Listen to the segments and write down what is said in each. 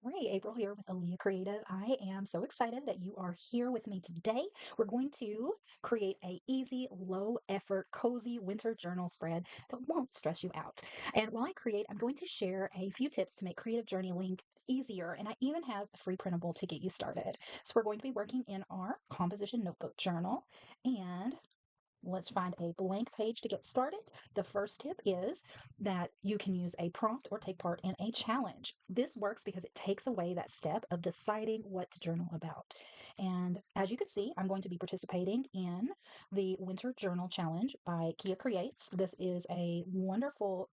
Hey, April here with Aaliyah Creative. I am so excited that you are here with me today. We're going to create a easy, low effort, cozy winter journal spread that won't stress you out. And while I create, I'm going to share a few tips to make creative journaling easier. And I even have a free printable to get you started. So we're going to be working in our composition notebook journal. And let's find a blank page to get started. The first tip is that you can use a prompt or take part in a challenge. This works because it takes away that step of deciding what to journal about. And as you can see, I'm going to be participating in the Winter Journal Challenge by Kia Creates. This is a wonderful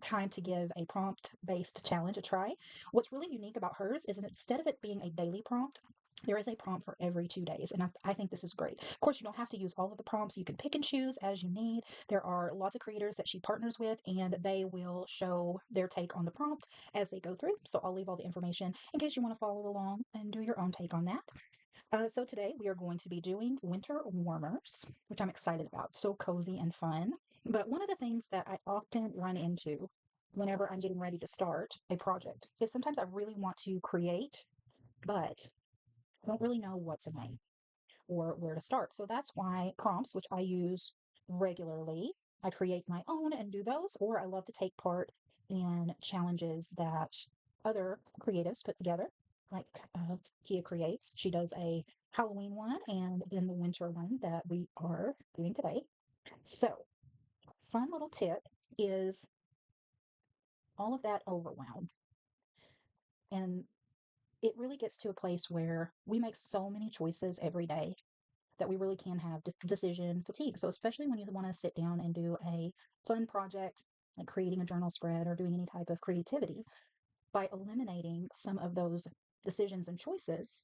time to give a prompt based challenge a try. What's really unique about hers is that instead of it being a daily prompt, there is a prompt for every 2 days, and I think this is great. Of course, you don't have to use all of the prompts. You can pick and choose as you need. There are lots of creators that she partners with, and they will show their take on the prompt as they go through. So I'll leave all the information in case you want to follow along and do your own take on that. So today we are going to be doing winter warmers, which I'm excited about. So cozy and fun. But one of the things that I often run into whenever I'm getting ready to start a project is sometimes I really want to create, but I don't really know what to make or where to start. So that's why prompts, which I use regularly, I create my own and do those, or I love to take part in challenges that other creatives put together, like Kia Creates. She does a Halloween one and then the winter one that we are doing today. So, fun little tip is all of that overwhelm. And it really gets to a place where we make so many choices every day that we really can have decision fatigue. So, especially when you want to sit down and do a fun project like creating a journal spread or doing any type of creativity, by eliminating some of those decisions and choices,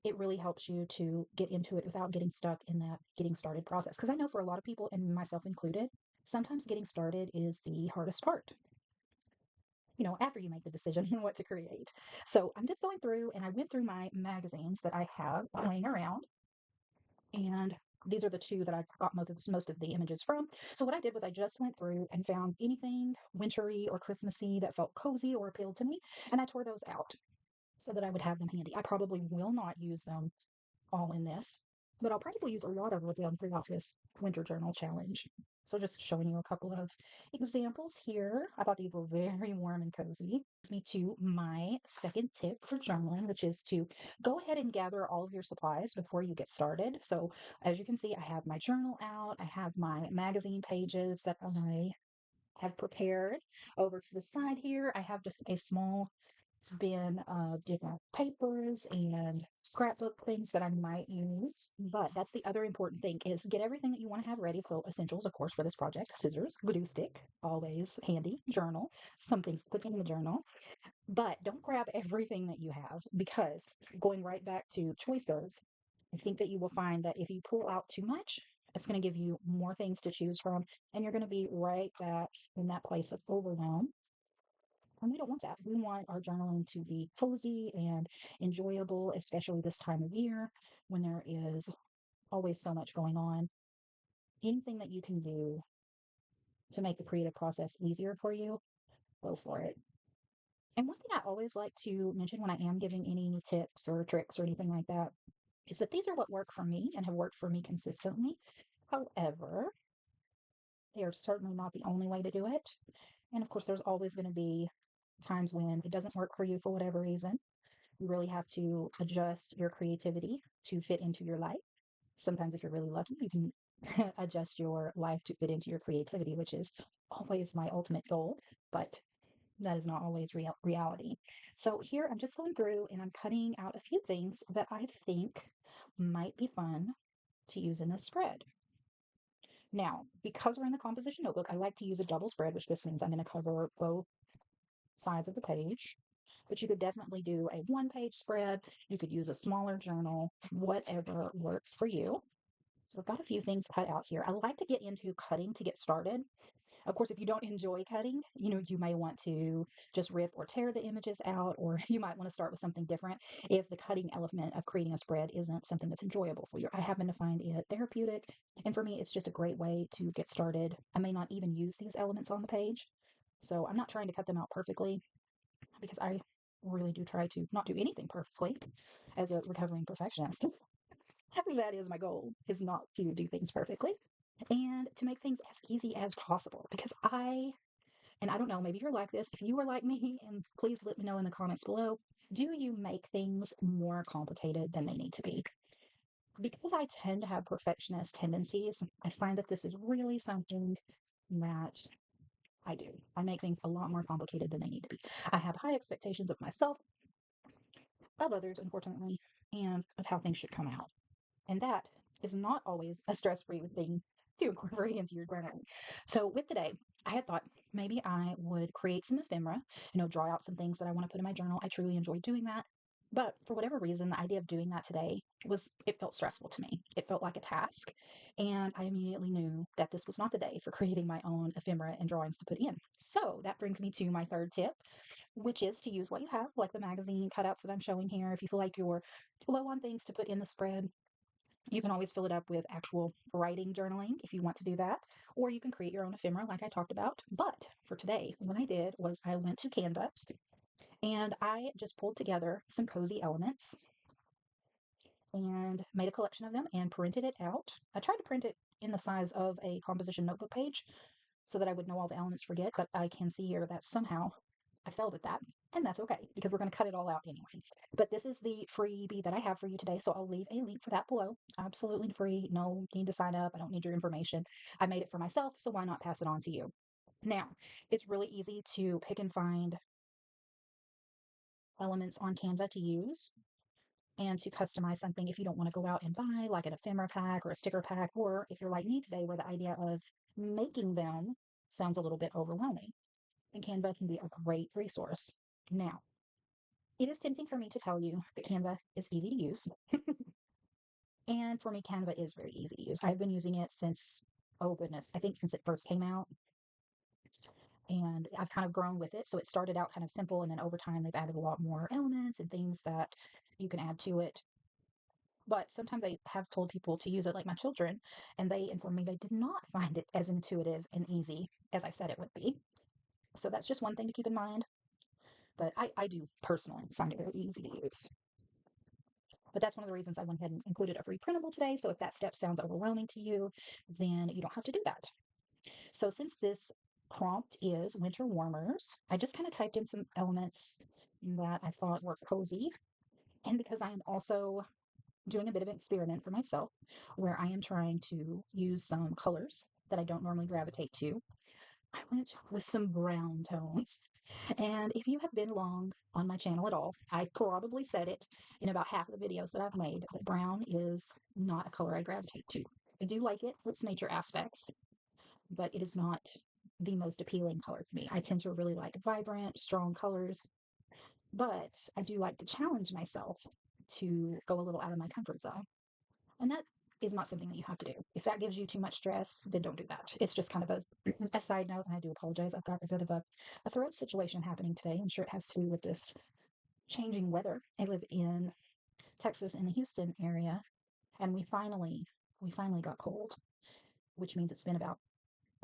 it really helps you to get into it without getting stuck in that getting started process. Because I know for a lot of people, and myself included, sometimes getting started is the hardest part. After you make the decision on what to create. So I'm just going through and I went through my magazines that I have laying around, and these are the two that I got most of the images from. So what I did was I just went through and found anything wintry or Christmassy that felt cozy or appealed to me, and I tore those out so that I would have them handy. I probably will not use them all in this, but I'll probably use a lot of them throughout this winter journal challenge. So just showing you a couple of examples here. I thought these were very warm and cozy. Brings me to my second tip for journaling, which is to go ahead and gather all of your supplies before you get started. So as you can see, I have my journal out. I have my magazine pages that I have prepared. Over to the side here, I have just a small bin of different papers and scrapbook things that I might use. But that's the other important thing is get everything that you want to have ready. So essentials, of course, for this project, scissors, glue stick, always handy, journal, some things to put in the journal. But don't grab everything that you have because going right back to choices, I think that you will find that if you pull out too much, it's going to give you more things to choose from, and you're going to be right back in that place of overwhelm, and we don't want that. We want our journaling to be cozy and enjoyable, especially this time of year when there is always so much going on. Anything that you can do to make the creative process easier for you, go for it. And one thing I always like to mention when I am giving any tips or tricks or anything like that is that these are what work for me and have worked for me consistently. However, they are certainly not the only way to do it. And of course, there's always going to be times when it doesn't work for you for whatever reason. You really have to adjust your creativity to fit into your life. Sometimes, if you're really lucky, you can adjust your life to fit into your creativity, which is always my ultimate goal, but that is not always reality. So, here I'm just going through and I'm cutting out a few things that I think might be fun to use in this spread. Now, because we're in the composition notebook, I like to use a double spread, which just means I'm going to cover both sides of the page. But you could definitely do a one-page spread. You could use a smaller journal, whatever works for you. So I've got a few things cut out here. I like to get into cutting to get started. Of course, if you don't enjoy cutting, you may want to just rip or tear the images out, or you might want to start with something different if the cutting element of creating a spread isn't something that's enjoyable for you. I happen to find it therapeutic, and for me, it's just a great way to get started. I may not even use these elements on the page, so I'm not trying to cut them out perfectly because I really do try to not do anything perfectly as a recovering perfectionist. That is my goal, is not to do things perfectly and to make things as easy as possible because and I don't know, maybe you're like this. If you are like me, and please let me know in the comments below, do you make things more complicated than they need to be? Because I tend to have perfectionist tendencies, I find that this is really something that I do. I make things a lot more complicated than they need to be. I have high expectations of myself, of others, unfortunately, and of how things should come out. And that is not always a stress-free thing to incorporate into your journaling. So with today, I had thought maybe I would create some ephemera, draw out some things that I want to put in my journal. I truly enjoy doing that. But for whatever reason, the idea of doing that today it felt stressful to me. It felt like a task. And I immediately knew that this was not the day for creating my own ephemera and drawings to put in. So that brings me to my third tip, which is to use what you have, like the magazine cutouts that I'm showing here. If you feel like you're low on things to put in the spread, you can always fill it up with actual writing journaling if you want to do that, or you can create your own ephemera like I talked about. But for today, what I did was I went to Canva and I just pulled together some cozy elements and made a collection of them and printed it out. I tried to print it in the size of a composition notebook page so that I would know all the elements forget, but I can see here that somehow I failed at that. And that's okay because we're going to cut it all out anyway. But this is the freebie that I have for you today. So I'll leave a link for that below. Absolutely free. No need to sign up. I don't need your information. I made it for myself, so why not pass it on to you? Now, it's really easy to pick and find elements on Canva to use and to customize something if you don't want to go out and buy like an ephemera pack or a sticker pack, or if you're like me today, where the idea of making them sounds a little bit overwhelming. And Canva can be a great resource. Now, it is tempting for me to tell you that Canva is easy to use. And for me, Canva is very easy to use. I've been using it since, oh goodness, I think since it first came out. And I've kind of grown with it. So it started out kind of simple. And then over time, they've added a lot more elements and things that you can add to it. But sometimes I have told people to use it, like my children, and they inform me they did not find it as intuitive and easy as I said it would be. So that's just one thing to keep in mind. But I do personally find it very easy to use. But that's one of the reasons I went ahead and included a free printable today. So if that step sounds overwhelming to you, then you don't have to do that. So since this prompt is winter warmers, I just kind of typed in some elements that I thought were cozy. And because I am also doing a bit of an experiment for myself where I am trying to use some colors that I don't normally gravitate to, I went with some brown tones. And if you have been long on my channel at all, I probably said it in about half of the videos that I've made, but brown is not a color I gravitate to. I do like it for its nature aspects, but it is not the most appealing color for me. I tend to really like vibrant, strong colors, but I do like to challenge myself to go a little out of my comfort zone. And that is not something that you have to do. If that gives you too much stress, then don't do that. It's just kind of a side note, and I do apologize. I've got a bit of a throat situation happening today. I'm sure it has to do with this changing weather. I live in Texas in the Houston area, and we finally got cold, which means it's been about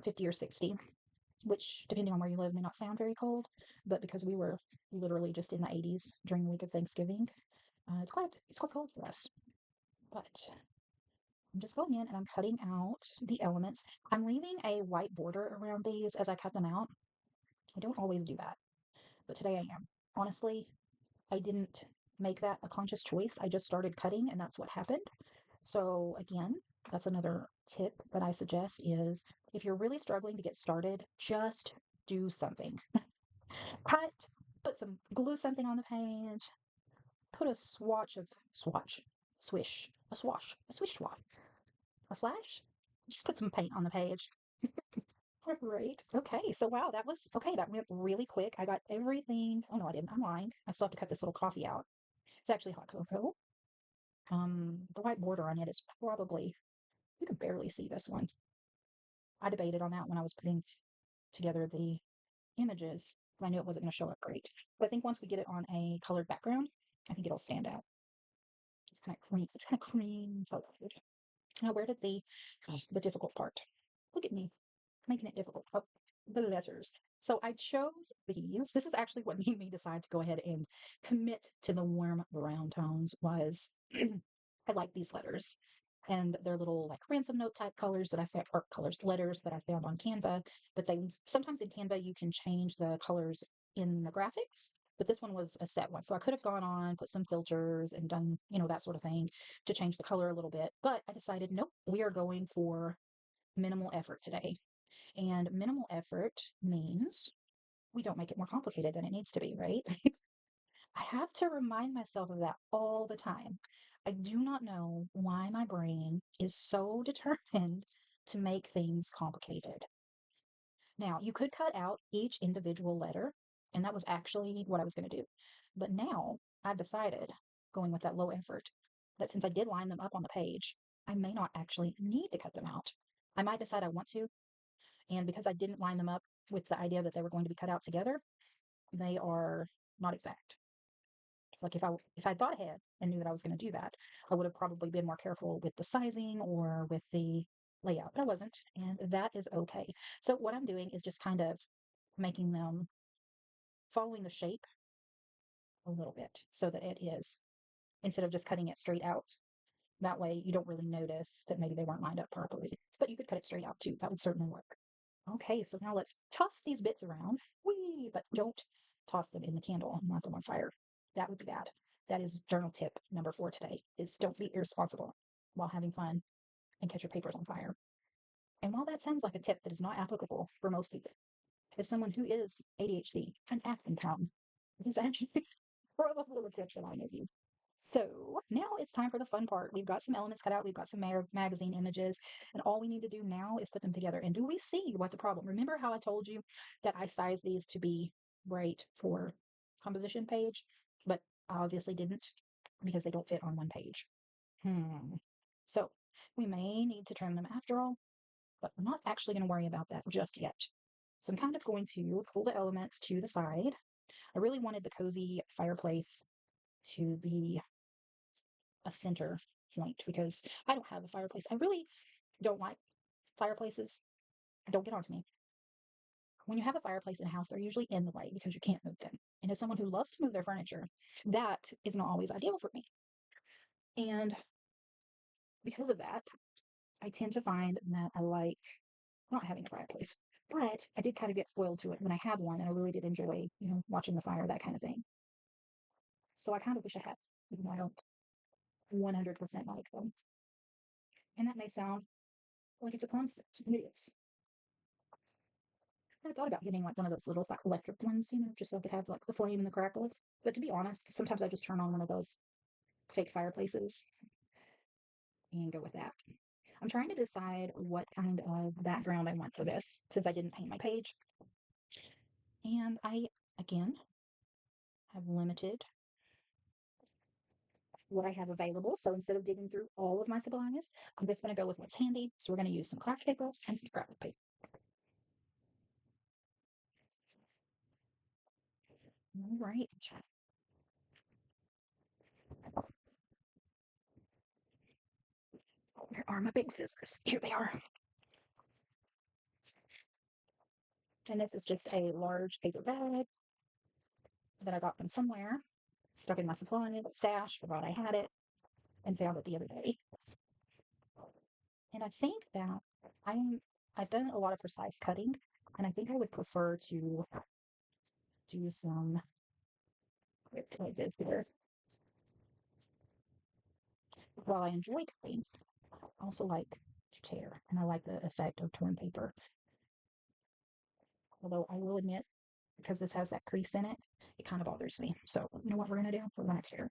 50 or 60, which depending on where you live may not sound very cold, but because we were literally just in the 80s during the week of Thanksgiving, it's quite cold for us. But I'm just going in and I'm cutting out the elements. I'm leaving a white border around these as I cut them out. I don't always do that, but today I am. Honestly, I didn't make that a conscious choice. I just started cutting and that's what happened. So again, that's another tip that I suggest is if you're really struggling to get started, just do something. Cut, put some glue something on the page, put a swish swatch, a slash. Just put some paint on the page. Great. Okay. So wow, that was okay. That went really quick. I got everything. Oh no, I didn't. I'm lying. I still have to cut this little coffee out. It's actually hot cocoa. The white border on it is probably, you can barely see this one. I debated on that when I was putting together the images. I knew it wasn't going to show up great. But I think once we get it on a colored background, I think it'll stand out. It's kind of cream. It's kind of cream colored. Now, where did the difficult part? Look at me making it difficult. Oh. the letters. So I chose these. This is actually what made me decide to go ahead and commit to the warm brown tones was I like these letters. And they're little like ransom note type colors that I found, or colors, letters that I found on Canva. But they sometimes in Canva you can change the colors in the graphics. But this one was a set one. So I could have gone on, put some filters and done, that sort of thing to change the color a little bit. But I decided, nope, we are going for minimal effort today. And minimal effort means we don't make it more complicated than it needs to be, right? I have to remind myself of that all the time. I do not know why my brain is so determined to make things complicated. Now, you could cut out each individual letter, and that was actually what I was going to do. But now I've decided, going with that low effort, that since I did line them up on the page, I may not actually need to cut them out. I might decide I want to, and because I didn't line them up with the idea that they were going to be cut out together, they are not exact. It's like if I thought ahead and knew that I was going to do that, I would have probably been more careful with the sizing or with the layout, but I wasn't, and that is okay. So what I'm doing is just kind of making them following the shape a little bit so that it is, instead of just cutting it straight out. That way you don't really notice that maybe they weren't lined up properly. But you could cut it straight out too. That would certainly work. Okay, so now let's toss these bits around. Whee! But don't toss them in the candle and light them on fire. That would be bad. That is journal tip number 4 today, is don't be irresponsible while having fun and catch your papers on fire. And while that sounds like a tip that is not applicable for most people, as someone who is ADHD and acting prone, it is actually a little tip that I know you. So now it's time for the fun part. We've got some elements cut out. We've got some magazine images, and all we need to do now is put them together. And do we see what the problem? Remember how I told you that I sized these to be right for composition page, but I obviously didn't because they don't fit on one page. So we may need to trim them after all, but I'm not actually going to worry about that just yet. So I'm kind of going to pull the elements to the side. I really wanted the cozy fireplace to be a center point because I don't have a fireplace. I really don't like fireplaces. Don't get on to me. When you have a fireplace in a house, they're usually in the way because you can't move them. And as someone who loves to move their furniture, that is not always ideal for me. And because of that, I tend to find that I like not having a fireplace. But I did kind of get spoiled to it when I had one, and I really did enjoy, watching the fire, that kind of thing. So I kind of wish I had, even though I don't 100% like them. And that may sound like it's a conflict. It is. I thought about getting like one of those little electric ones, just so I could have like the flame and the crackle. But to be honest, sometimes I just turn on one of those fake fireplaces and go with that. I'm trying to decide what kind of background I want for this since I didn't paint my page. And I, again, have limited what I have available. So instead of digging through all of my supplies, I'm just going to go with what's handy. So we're going to use some craft paper and some scrapbook paper. All right. Where are my big scissors? Here they are. And this is just a large paper bag that I got from somewhere, stuck in my supply stash, forgot I had it, and found it the other day. And I think that I've done a lot of precise cutting, and I think I would prefer to do some like this here. While I enjoy cutting, I also like to tear, and I like the effect of torn paper. Although I will admit, because this has that crease in it, it kind of bothers me. So you know what we're gonna do? We're gonna tear.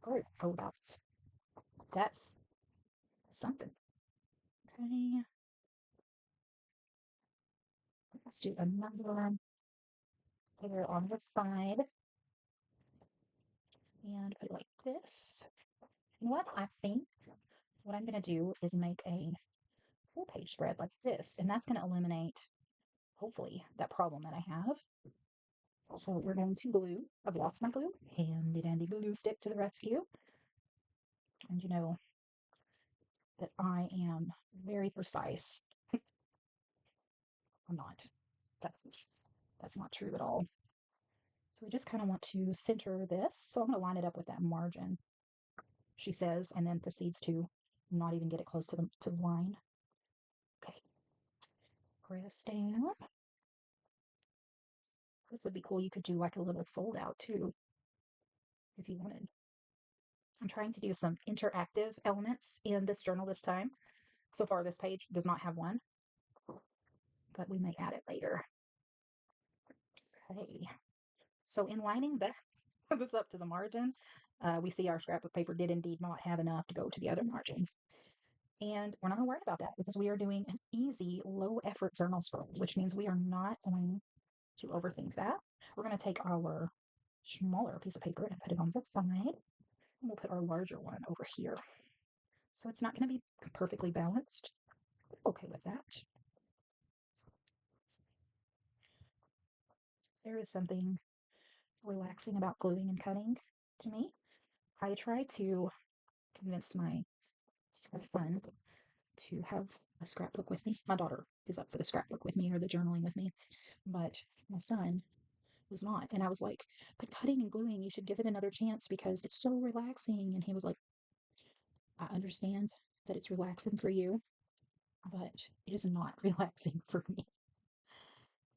Oh, that's something. Okay, let's do another one here on this side and put it like this. You know what? I think what I'm going to do is make a full page spread like this, and that's going to eliminate, hopefully, that problem that I have. So we're going to glue. I've lost my glue. Handy dandy glue stick to the rescue. And you know that I am very precise I'm not. That's not true at all. So we just kind of want to center this. So I'm going to line it up with that margin, she says, and then proceeds to not even get it close to the line. Okay. Press down. This would be cool. You could do like a little fold out too, if you wanted. I'm trying to do some interactive elements in this journal this time. So far, this page does not have one, but we may add it later. Okay. So in lining this up to the margin, we see our scrapbook paper did indeed not have enough to go to the other margin. And we're not going to worry about that because we are doing an easy, low effort journal spread, which means we are not going to overthink that. We're going to take our smaller piece of paper and put it on this side, and we'll put our larger one over here. So it's not going to be perfectly balanced. Okay with that. There is something relaxing about gluing and cutting to me. I try to convince my son to have a scrapbook with me. My daughter is up for the scrapbook with me or the journaling with me, but my son was not. And I was like, but cutting and gluing, you should give it another chance because it's so relaxing. And he was like, I understand that it's relaxing for you, but it is not relaxing for me.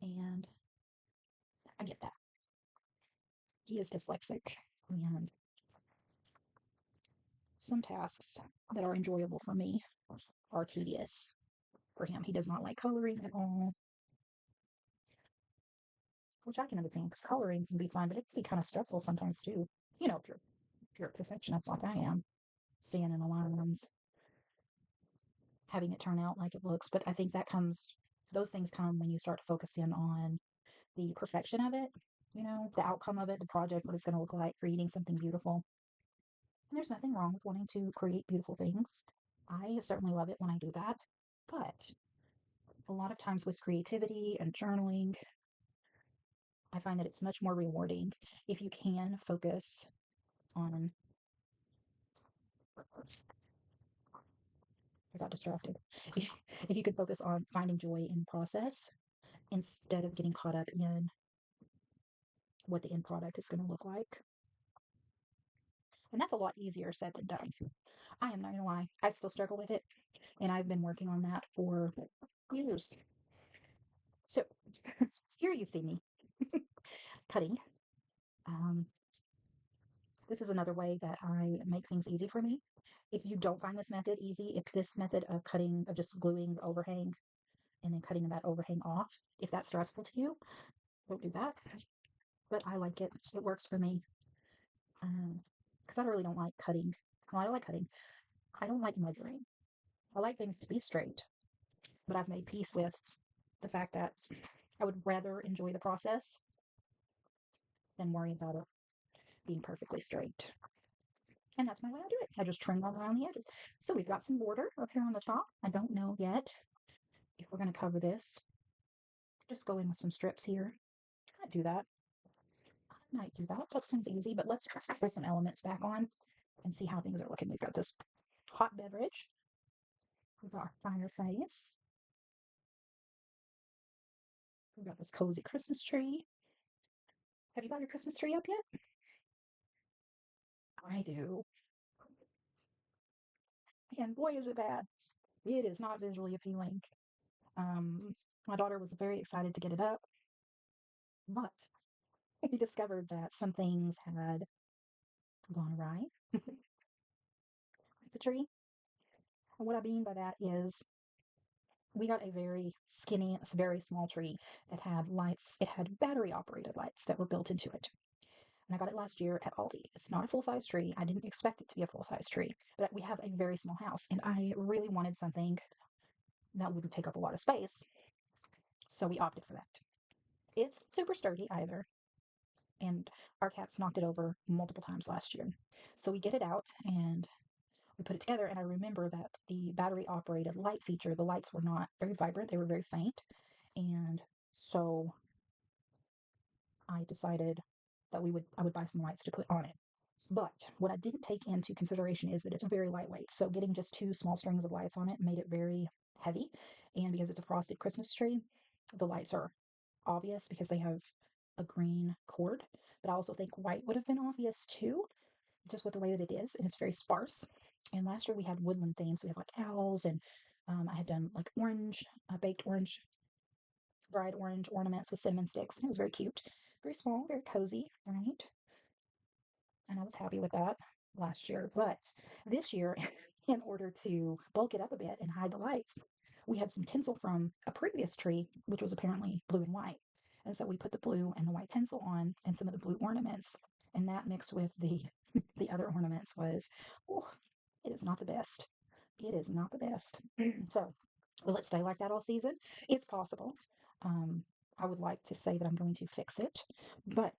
And I get that. He is dyslexic, and some tasks that are enjoyable for me are tedious for him. He does not like coloring at all, which I can understand because coloring can be fun, but it can be kind of stressful sometimes too. You know, if you're a perfectionist like I am, staying in the lines, having it turn out like it looks. But I think those things come when you start to focus in on the perfection of it, the outcome of it, the project, what it's going to look like, creating something beautiful. And there's nothing wrong with wanting to create beautiful things. I certainly love it when I do that. But a lot of times with creativity and journaling, I find that it's much more rewarding if you can focus on, I got distracted. If you could focus on finding joy in the process instead of getting caught up in what the end product is going to look like. And that's a lot easier said than done. I am not going to lie. I still struggle with it. And I've been working on that for years. So here you see me cutting. Um, this is another way that I make things easy for me. If you don't find this method easy, if this method of cutting, of just gluing the overhang and then cutting that overhang off, if that's stressful to you, don't do that. But I like it. It works for me. Because I really don't like cutting. Well, I like cutting. I don't like measuring. I like things to be straight. But I've made peace with the fact that I would rather enjoy the process than worry about it being perfectly straight. And that's my way I do it. I just trim all around the edges. So we've got some border up here on the top. I don't know yet if we're going to cover this. Just go in with some strips here. I might do that. That sounds easy, but let's put some elements back on and see how things are looking. We've got this hot beverage. We've got our fireplace. We've got this cozy Christmas tree. Have you got your Christmas tree up yet? I do. And boy, is it bad. It is not visually appealing. Um, my daughter was very excited to get it up, but we discovered that some things had gone awry with the tree. And what I mean by that is we got a very skinny, very small tree that had lights. It had battery operated lights that were built into it. And I got it last year at Aldi. It's not a full size tree. I didn't expect it to be a full size tree, but we have a very small house and I really wanted something that wouldn't take up a lot of space. So we opted for that. It's super sturdy either. And our cats knocked it over multiple times last year. So we get it out and we put it together. And I remember that the battery operated light feature, the lights were not very vibrant, they were very faint. And so I decided that I would buy some lights to put on it. But what I didn't take into consideration is that it's very lightweight. So getting just two small strings of lights on it made it very heavy. And because it's a frosted Christmas tree, The lights are obvious because they have a green cord, but I also think white would have been obvious too, just with the way that it is, and it's very sparse. And last year we had woodland themes. We had like owls, and I had done like orange, baked orange, dried orange ornaments with cinnamon sticks, and it was very cute, very small, very cozy, right? And I was happy with that last year. But this year, in order to bulk it up a bit and hide the lights, we had some tinsel from a previous tree, which was apparently blue and white. And so we put the blue and the white tinsel on and some of the blue ornaments. And that mixed with the the other ornaments was, oh, it is not the best. It is not the best. So will it stay like that all season? It's possible. Um, I would like to say that I'm going to fix it, but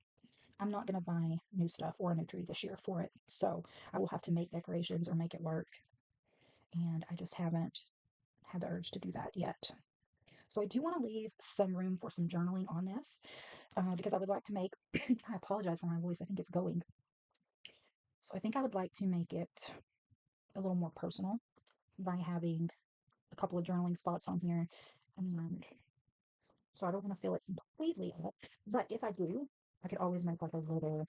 I'm not going to buy new stuff or a new tree this year for it. So I will have to make decorations or make it work. And I just haven't had the urge to do that yet. So I do want to leave some room for some journaling on this because I would like to make, I apologize for my voice, I think it's going. So I think I would like to make it a little more personal by having a couple of journaling spots on here. And so I don't want to fill it completely up. But if I do, I could always make like a little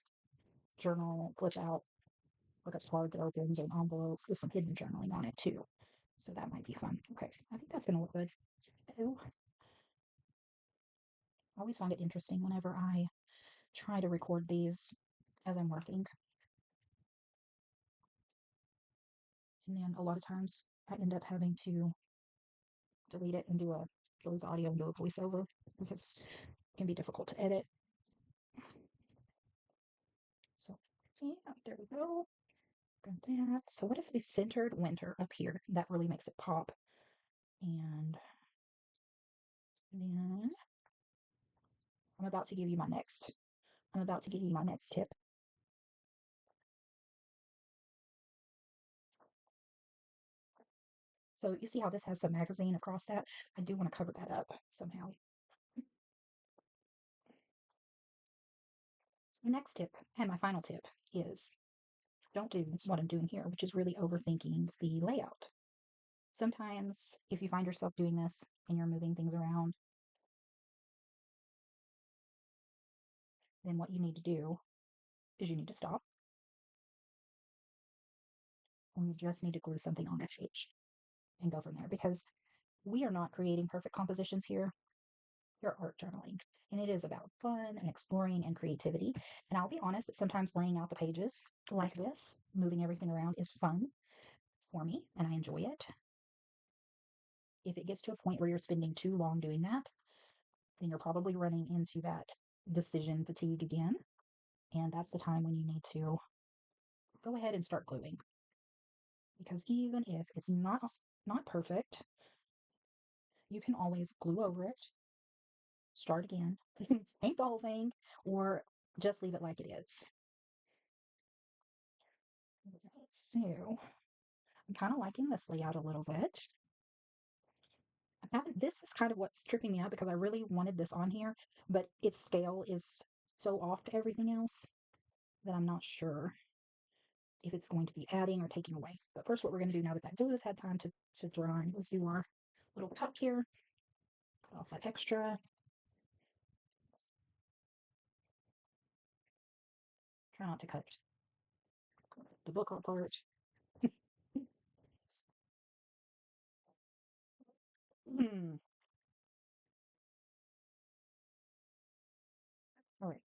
journal flip out, like a card that opens or an envelope with some hidden journaling on it too. So that might be fun. Okay, I think that's going to look good. Ooh, I always find it interesting whenever I try to record these as I'm working. And then a lot of times I end up having to delete it and delete the audio and do a voiceover because it can be difficult to edit. So yeah, there we go. Got that. So what if we centered winter up here? That really makes it pop. And then I'm about to give you my next. I'm about to give you my next tip. So you see how this has the magazine across that? I do want to cover that up somehow. So my next tip and my final tip is don't do what I'm doing here, which is really overthinking the layout. Sometimes if you find yourself doing this and you're moving things around, then what you need to do is you need to stop and you just need to glue something on that page and go from there because we are not creating perfect compositions here. You're art journaling. And it is about fun and exploring and creativity. And I'll be honest that sometimes laying out the pages like this, moving everything around is fun for me and I enjoy it. If it gets to a point where you're spending too long doing that, then you're probably running into that decision fatigue again. And that's the time when you need to go ahead and start gluing. Because even if it's not perfect, you can always glue over it, start again, paint the whole thing, or just leave it like it is. So I'm kind of liking this layout a little bit. I haven't, this is kind of what's tripping me out because I really wanted this on here, but its scale is so off to everything else that I'm not sure if it's going to be adding or taking away. But first, what we're going to do now that that glue has had time to dry is do our little cut here, cut off that extra. Try not to cut the book apart. Hmm. All right.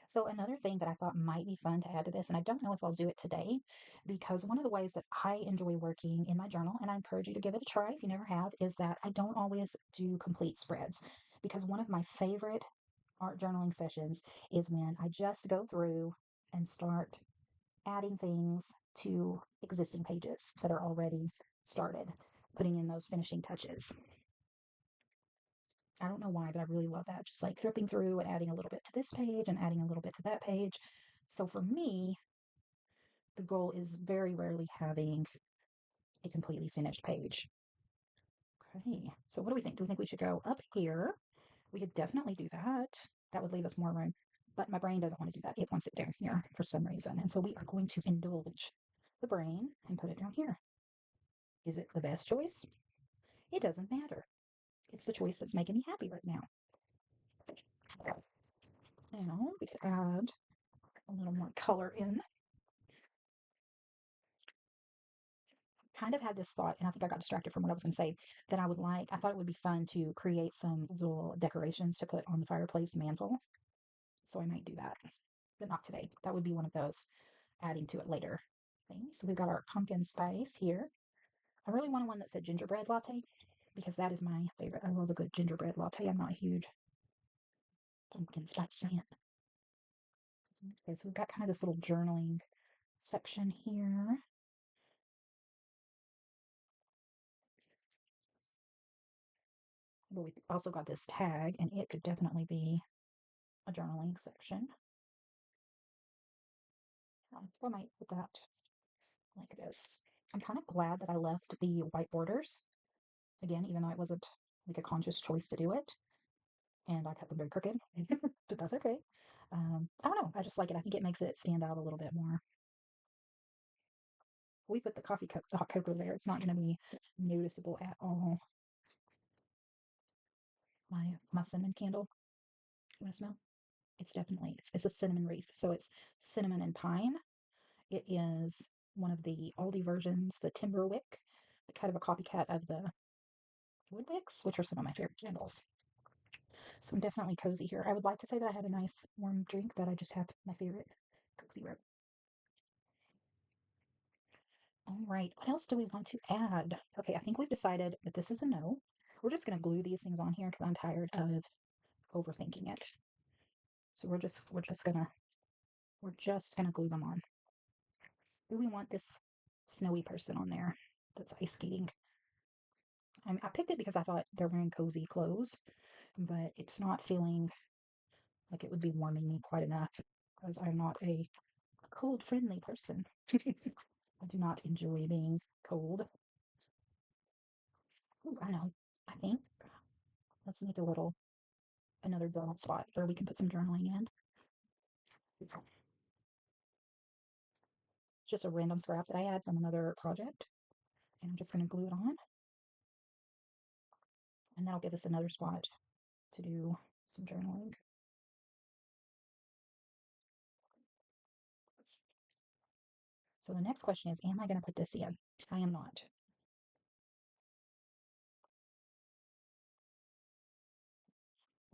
So another thing that I thought might be fun to add to this, and I don't know if I'll do it today, because one of the ways that I enjoy working in my journal, and I encourage you to give it a try if you never have, is that I don't always do complete spreads. Because one of my favorite art journaling sessions is when I just go through and start adding things to existing pages that are already started, putting in those finishing touches. I don't know why, but I really love that. Just like flipping through and adding a little bit to this page and adding a little bit to that page. So for me, the goal is very rarely having a completely finished page. Okay, so what do we think? Do we think we should go up here? We could definitely do that. That would leave us more room. But my brain doesn't want to do that. It wants it down here for some reason. And so we are going to indulge the brain and put it down here. Is it the best choice? It doesn't matter. It's the choice that's making me happy right now. Now we could add a little more color in. Kind of had this thought, and I think I got distracted from what I was going to say, that I thought it would be fun to create some little decorations to put on the fireplace mantle. So I might do that, but not today. That would be one of those adding to it later things. So we've got our pumpkin spice here. I really wanted one that said gingerbread latte because that is my favorite. I love a good gingerbread latte. I'm not a huge pumpkin spice fan. Okay, so we've got kind of this little journaling section here. But we've also got this tag, and it could definitely be a journaling section. I might put that like this. I'm kind of glad that I left the white borders. Again, even though it wasn't like a conscious choice to do it. And I cut them very crooked, but that's okay. I don't know. I just like it. I think it makes it stand out a little bit more. We put the hot cocoa there. It's not going to be noticeable at all. My cinnamon candle. You want to smell? It's a cinnamon wreath. So it's cinnamon and pine. It is one of the Aldi versions, the timber wick, kind of a copycat of the wood wicks, which are some of my favorite candles. So I'm definitely cozy here. I would like to say that I had a nice warm drink, but I just have my favorite cozy rope. All right, what else do we want to add? Okay, I think we've decided that this is a no. We're just going to glue these things on here because I'm tired of overthinking it. So we're just gonna glue them on. Do we want this snowy person on there that's ice skating? I picked it because I thought they're wearing cozy clothes, but it's not feeling like it would be warming me quite enough because I'm not a cold friendly person. I do not enjoy being cold. Ooh, I know. I think let's make another journal spot where we can put some journaling in. Just a random scrap that I had from another project. And I'm just going to glue it on. And that'll give us another spot to do some journaling. So the next question is, am I going to put this in? I am not.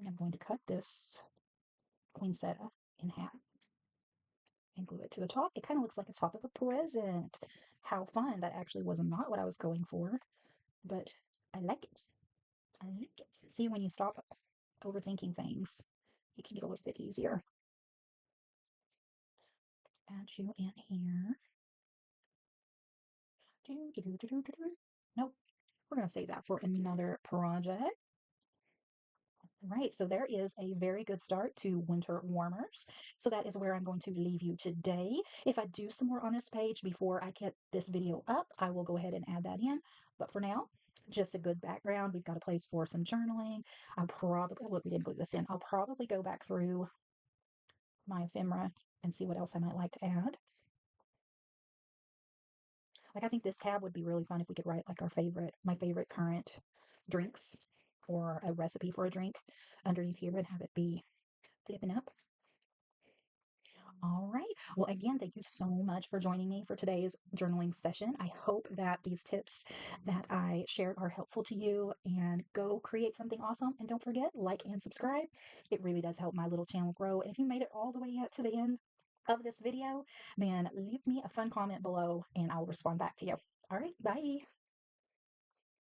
I'm going to cut this poinsettia in half and glue it to the top. It kind of looks like the top of a present. How fun. That actually was not what I was going for, but I like it. I like it. See, when you stop overthinking things, it can get a little bit easier. Add you in here. Nope. We're going to save that for another project. Right, so there is a very good start to winter warmers. So that is where I'm going to leave you today. If I do some more on this page before I get this video up, I will go ahead and add that in. But for now, just a good background. We've got a place for some journaling. Look, we didn't glue this in. I'll probably go back through my ephemera and see what else I might like to add. Like, I think this tab would be really fun if we could write like my favorite current drinks or a recipe for a drink underneath here and have it be flipping up. All right. Well, again, thank you so much for joining me for today's journaling session. I hope that these tips that I shared are helpful to you, and go create something awesome. And don't forget, like and subscribe. It really does help my little channel grow. And if you made it all the way up to the end of this video, then leave me a fun comment below and I'll respond back to you. All right. Bye.